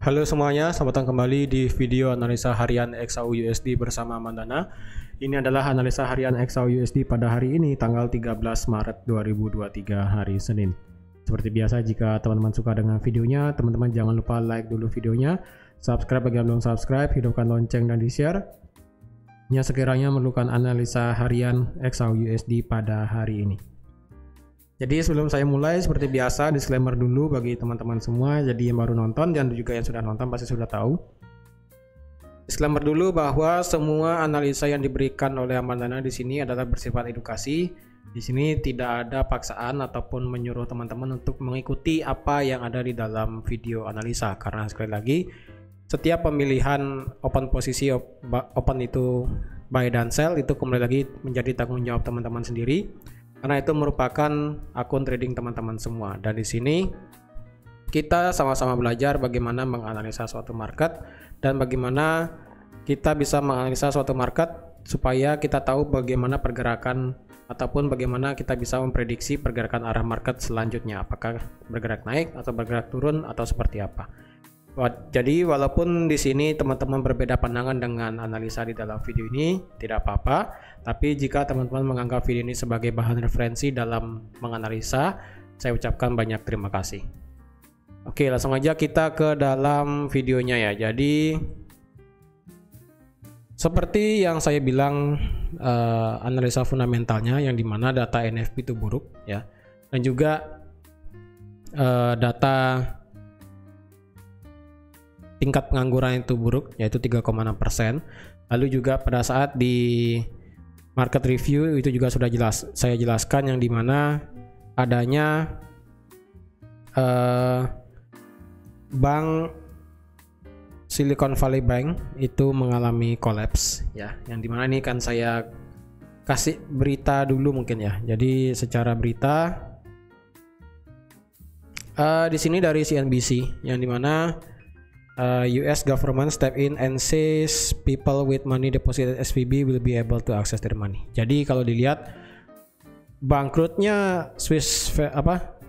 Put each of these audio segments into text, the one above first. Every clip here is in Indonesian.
Halo semuanya, selamat datang kembali di video analisa harian XAU/USD bersama Mandana. Ini adalah analisa harian XAU/USD pada hari ini, tanggal 13 Maret 2023, hari Senin. Seperti biasa, jika teman-teman suka dengan videonya, teman-teman jangan lupa like dulu videonya, subscribe bagi yang belum subscribe, hidupkan lonceng dan di-share. Yang sekiranya memerlukan analisa harian XAU/USD pada hari ini. Jadi sebelum saya mulai, seperti biasa disclaimer dulu bagi teman-teman semua. Jadi yang baru nonton dan juga yang sudah nonton pasti sudah tahu. Disclaimer dulu bahwa semua analisa yang diberikan oleh Mandana di sini adalah bersifat edukasi. Di sini tidak ada paksaan ataupun menyuruh teman-teman untuk mengikuti apa yang ada di dalam video analisa. Karena sekali lagi, setiap pemilihan open posisi open itu buy dan sell itu kembali lagi menjadi tanggung jawab teman-teman sendiri. Karena itu merupakan akun trading teman-teman semua. Dan di sini kita sama-sama belajar bagaimana menganalisa suatu market dan bagaimana kita bisa menganalisa suatu market supaya kita tahu bagaimana pergerakan ataupun bagaimana kita bisa memprediksi pergerakan arah market selanjutnya, apakah bergerak naik atau bergerak turun atau seperti apa. Jadi walaupun di sini teman-teman berbeda pandangan dengan analisa di dalam video ini, tidak apa-apa. Tapi jika teman-teman menganggap video ini sebagai bahan referensi dalam menganalisa, saya ucapkan banyak terima kasih. Oke, langsung aja kita ke dalam videonya ya. Jadi seperti yang saya bilang, analisa fundamentalnya yang dimana data NFP itu buruk ya, dan juga data tingkat pengangguran itu buruk, yaitu 3,6%. Lalu juga pada saat di market review itu juga sudah saya jelaskan yang dimana adanya bank Silicon Valley Bank itu mengalami collapse ya, yang dimana ini kan saya kasih berita dulu mungkin ya. Jadi secara berita di sini dari CNBC yang dimana US government step in and says people with money deposited SVB will be able to access their money. Jadi kalau dilihat bangkrutnya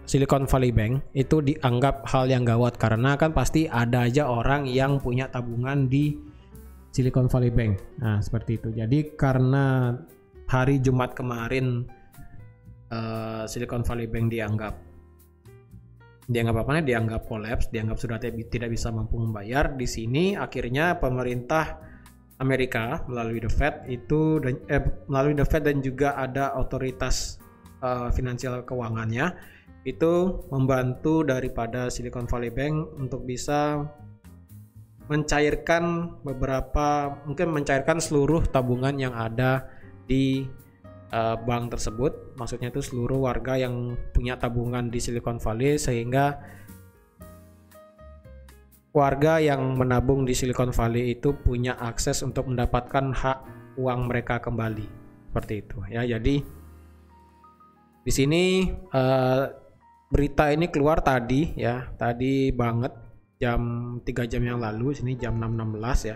Silicon Valley Bank itu dianggap hal yang gawat karena kan pasti ada aja orang yang punya tabungan di Silicon Valley Bank. Nah, seperti itu. Jadi karena hari Jumat kemarin Silicon Valley Bank dianggap kolaps, dianggap sudah tidak bisa mampu membayar. Di sini akhirnya pemerintah Amerika melalui The Fed dan juga ada otoritas finansial keuangannya itu membantu daripada Silicon Valley Bank untuk bisa mencairkan seluruh tabungan yang ada di bank tersebut, maksudnya itu seluruh warga yang punya tabungan di Silicon Valley, sehingga warga yang menabung di Silicon Valley itu punya akses untuk mendapatkan hak uang mereka kembali, seperti itu ya. Jadi di sini berita ini keluar tadi banget jam 3 jam yang lalu, sini jam 6.16 ya.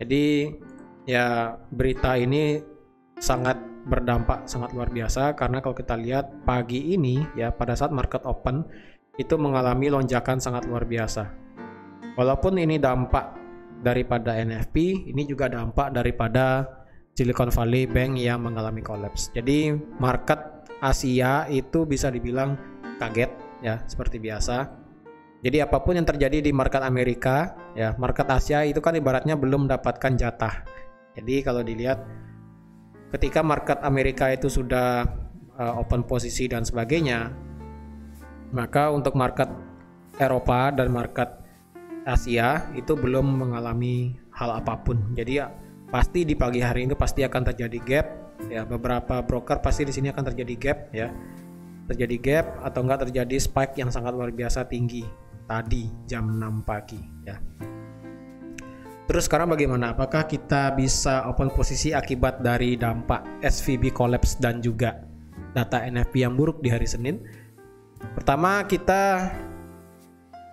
Jadi ya berita ini sangat berdampak sangat luar biasa karena kalau kita lihat pagi ini ya, pada saat market open itu mengalami lonjakan sangat luar biasa. Walaupun ini dampak daripada NFP, ini juga dampak daripada Silicon Valley Bank yang mengalami collapse. Jadi market Asia itu bisa dibilang kaget ya, seperti biasa. Jadi apapun yang terjadi di market Amerika ya, market Asia itu kan ibaratnya belum mendapatkan jatah. Jadi kalau dilihat ketika market Amerika itu sudah open posisi dan sebagainya, maka untuk market Eropa dan market Asia itu belum mengalami hal apapun. Jadi ya, pasti di pagi hari ini pasti akan terjadi gap ya, beberapa broker pasti di sini akan terjadi gap ya. Terjadi gap atau enggak terjadi spike yang sangat luar biasa tinggi tadi jam 6 pagi ya. Terus sekarang bagaimana? Apakah kita bisa open posisi akibat dari dampak SVB collapse dan juga data NFP yang buruk di hari Senin? Pertama, kita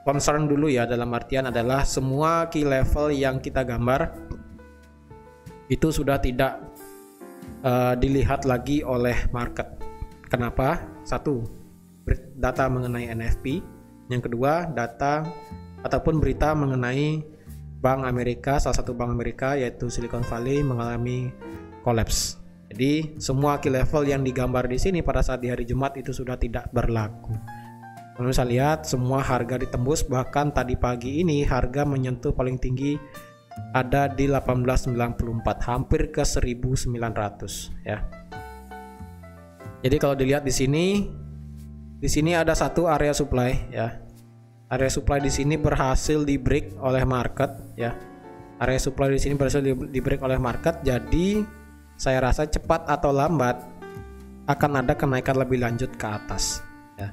concern dulu ya, dalam artian adalah semua key level yang kita gambar itu sudah tidak dilihat lagi oleh market. Kenapa? Satu, data mengenai NFP. Yang kedua, data ataupun berita mengenai bank Amerika, salah satu bank Amerika yaitu Silicon Valley mengalami kolaps. Jadi semua key level yang digambar di sini pada saat di hari Jumat itu sudah tidak berlaku. Kalau bisa lihat semua harga ditembus, bahkan tadi pagi ini harga menyentuh paling tinggi ada di 1894, hampir ke 1900 ya. Jadi kalau dilihat di sini ada satu area supply ya. Area supply di sini berhasil di break oleh market ya. Area supply di sini berhasil di break oleh market, jadi saya rasa cepat atau lambat akan ada kenaikan lebih lanjut ke atas ya.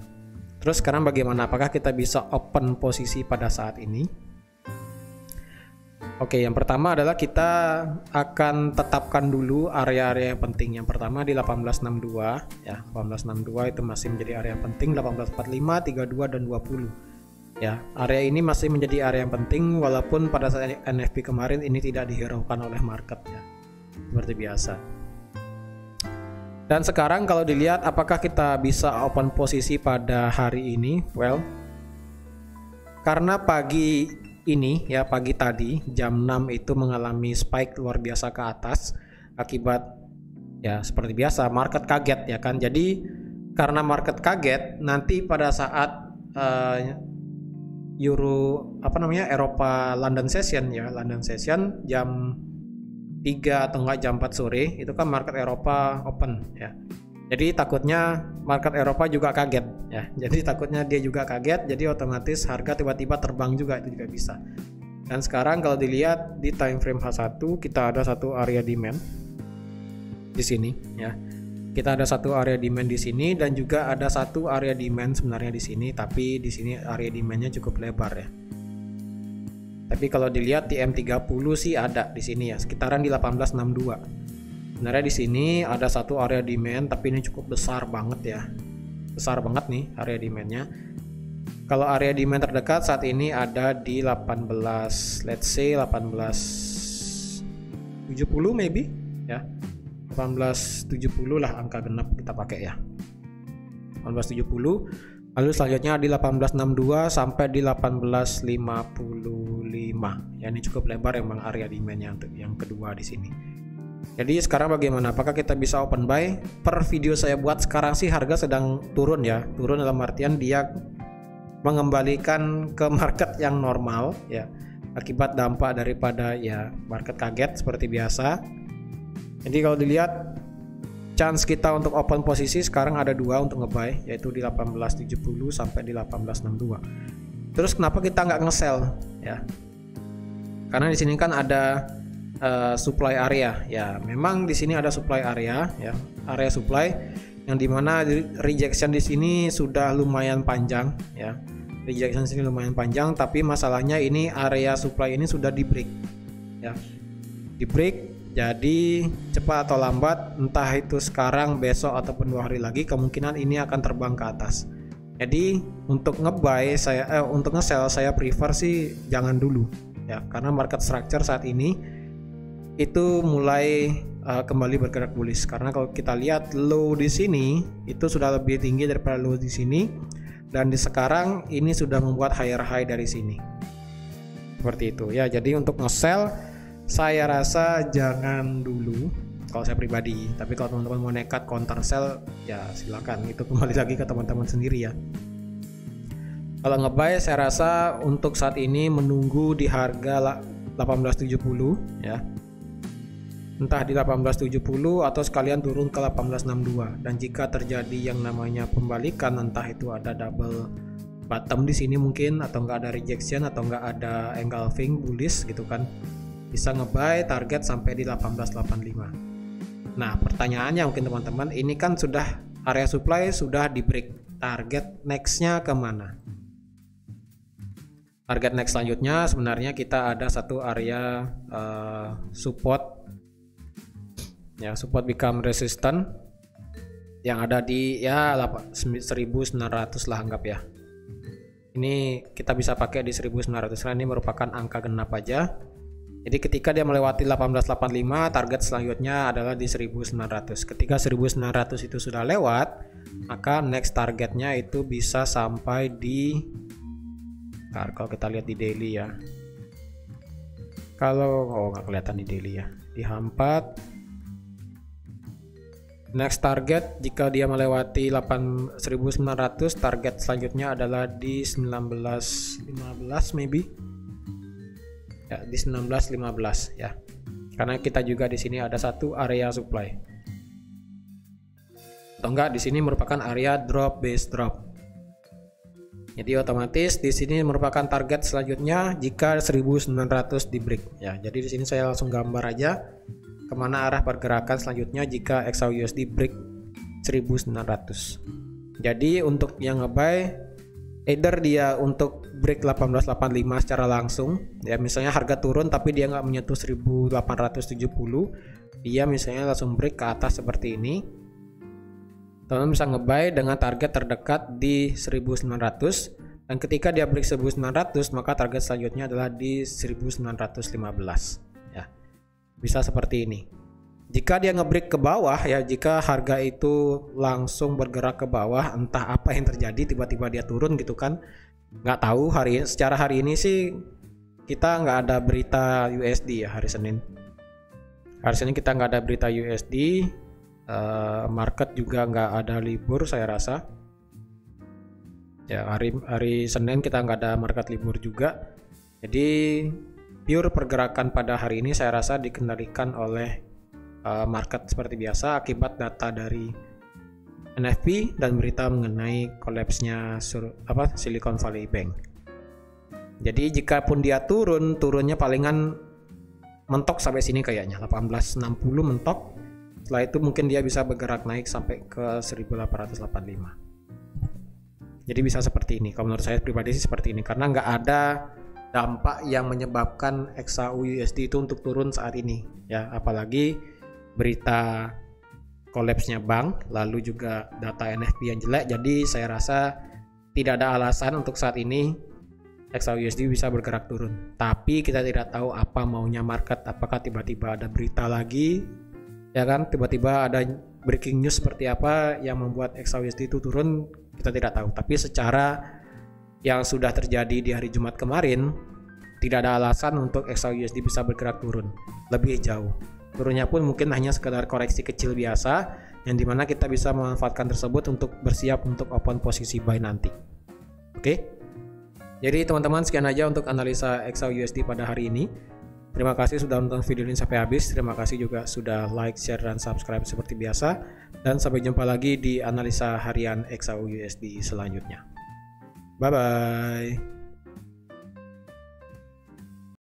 Terus sekarang bagaimana? Apakah kita bisa open posisi pada saat ini? Oke, yang pertama adalah kita akan tetapkan dulu area-area yang penting. Yang pertama di 1862 ya. 1862 itu masih menjadi area yang penting, 1845, 32 dan 20. Ya, area ini masih menjadi area yang penting walaupun pada saat NFP kemarin ini tidak dihiraukan oleh market ya. Seperti biasa. Dan sekarang kalau dilihat apakah kita bisa open posisi pada hari ini? Well, karena pagi ini ya, pagi tadi jam 6 itu mengalami spike luar biasa ke atas akibat ya seperti biasa market kaget ya kan. Jadi karena market kaget, nanti pada saat Eropa London Session ya, London Session jam 3 atau enggak jam 4 sore itu kan market Eropa open ya. Jadi takutnya market Eropa juga kaget ya. Jadi takutnya dia juga kaget, jadi otomatis harga tiba-tiba terbang juga, itu juga bisa. Dan sekarang kalau dilihat di time frame H1 kita ada satu area demand di sini ya. Kita ada satu area demand di sini dan juga ada satu area demand sebenarnya di sini, tapi di sini area demandnya cukup lebar ya. Tapi kalau dilihat di M30 sih ada di sini ya, sekitaran di 1862. Sebenarnya di sini ada satu area demand, tapi ini cukup besar banget ya. Besar banget nih area demandnya. Kalau area demand terdekat saat ini ada di 18, let's say 1870 maybe ya. 1870 lah angka genap kita pakai ya. 1870. Lalu selanjutnya di 1862 sampai di 1855. Ya, ini cukup lebar emang area demand yang kedua di sini. Jadi sekarang bagaimana? Apakah kita bisa open buy? Per video saya buat sekarang sih harga sedang turun ya. Turun dalam artian dia mengembalikan ke market yang normal ya. Akibat dampak daripada ya market kaget seperti biasa. Jadi kalau dilihat chance kita untuk open posisi sekarang ada dua untuk ngebuy, yaitu di 1870 sampai di 1862. Terus kenapa kita nggak nge-sell ya? Karena di sini kan ada supply area ya. Memang di sini ada supply area ya, area supply yang dimana rejection di sini sudah lumayan panjang ya. Rejection di sini lumayan panjang, tapi masalahnya ini area supply ini sudah di break ya. Di break, jadi cepat atau lambat, entah itu sekarang, besok ataupun 2 hari lagi, kemungkinan ini akan terbang ke atas. Jadi untuk nge-buy untuk nge-sell saya prefer sih jangan dulu ya, karena market structure saat ini itu mulai kembali bergerak bullish. Karena kalau kita lihat low di sini itu sudah lebih tinggi daripada low di sini, dan di sekarang ini sudah membuat higher high dari sini. Seperti itu ya. Jadi untuk nge-sell saya rasa jangan dulu kalau saya pribadi. Tapi kalau teman-teman mau nekat counter sell ya silakan. Itu kembali lagi ke teman-teman sendiri ya. Kalau nge-buy saya rasa untuk saat ini menunggu di harga 1870 ya. Entah di 1870 atau sekalian turun ke 1862, dan jika terjadi yang namanya pembalikan, entah itu ada double bottom di sini mungkin, atau enggak ada rejection, atau enggak ada engulfing bullish gitu kan, bisa nge-buy target sampai di 1885. Nah pertanyaannya mungkin teman-teman, ini kan sudah area supply sudah di break, target nextnya kemana? Target next selanjutnya sebenarnya kita ada satu area support ya, support become resistant yang ada di ya 1900 lah anggap ya. Ini kita bisa pakai di 1900 karena ini merupakan angka genap aja. Jadi ketika dia melewati 1885, target selanjutnya adalah di 1900. Ketika 1900 itu sudah lewat, maka next targetnya itu bisa sampai di Nah, kalau kita lihat di daily ya, kalau nggak kelihatan di daily ya, di H4 next target jika dia melewati 8.900, target selanjutnya adalah di 19.15 maybe ya, di 19.15 ya, karena kita juga di sini ada satu area supply, atau enggak di sini merupakan area drop base drop. Jadi otomatis di sini merupakan target selanjutnya jika 1900 di break ya. Jadi di sini saya langsung gambar aja kemana arah pergerakan selanjutnya jika XAUUSD break 1900. Jadi untuk yang ngebuy, either dia untuk break 1885 secara langsung ya, misalnya harga turun tapi dia nggak menyentuh 1870, dia misalnya langsung break ke atas seperti ini, teman-teman bisa ngebuy dengan target terdekat di 1900, dan ketika dia break 1900 maka target selanjutnya adalah di 1915 ya. Bisa seperti ini. Jika dia ngebreak ke bawah ya, jika harga itu langsung bergerak ke bawah, entah apa yang terjadi, tiba-tiba dia turun gitu kan, nggak tahu. Secara hari ini sih kita nggak ada berita USD ya, hari Senin kita nggak ada berita USD. Market juga nggak ada libur saya rasa ya, hari Senin kita nggak ada market libur juga. Jadi pure pergerakan pada hari ini saya rasa dikendalikan oleh market seperti biasa akibat data dari NFP dan berita mengenai collapse-nya Silicon Valley Bank. Jadi jikapun dia turunnya palingan mentok sampai sini kayaknya 1860 mentok. Setelah itu mungkin dia bisa bergerak naik sampai ke 1885. Jadi bisa seperti ini. Kalau menurut saya pribadi sih seperti ini, karena nggak ada dampak yang menyebabkan XAUUSD itu untuk turun saat ini ya, apalagi berita collapse-nya bank, lalu juga data NFP yang jelek. Jadi saya rasa tidak ada alasan untuk saat ini XAUUSD bisa bergerak turun. Tapi kita tidak tahu apa maunya market, apakah tiba-tiba ada berita lagi ya kan, tiba-tiba ada breaking news seperti apa yang membuat XAUUSD itu turun, kita tidak tahu. Tapi secara yang sudah terjadi di hari Jumat kemarin, tidak ada alasan untuk XAUUSD bisa bergerak turun lebih jauh. Turunnya pun mungkin hanya sekedar koreksi kecil biasa, yang dimana kita bisa memanfaatkan tersebut untuk bersiap untuk open posisi buy nanti. Oke, jadi teman-teman sekian aja untuk analisa XAUUSD pada hari ini. Terima kasih sudah nonton video ini sampai habis. Terima kasih juga sudah like, share, dan subscribe seperti biasa. Dan sampai jumpa lagi di analisa harian XAUUSD selanjutnya. Bye-bye.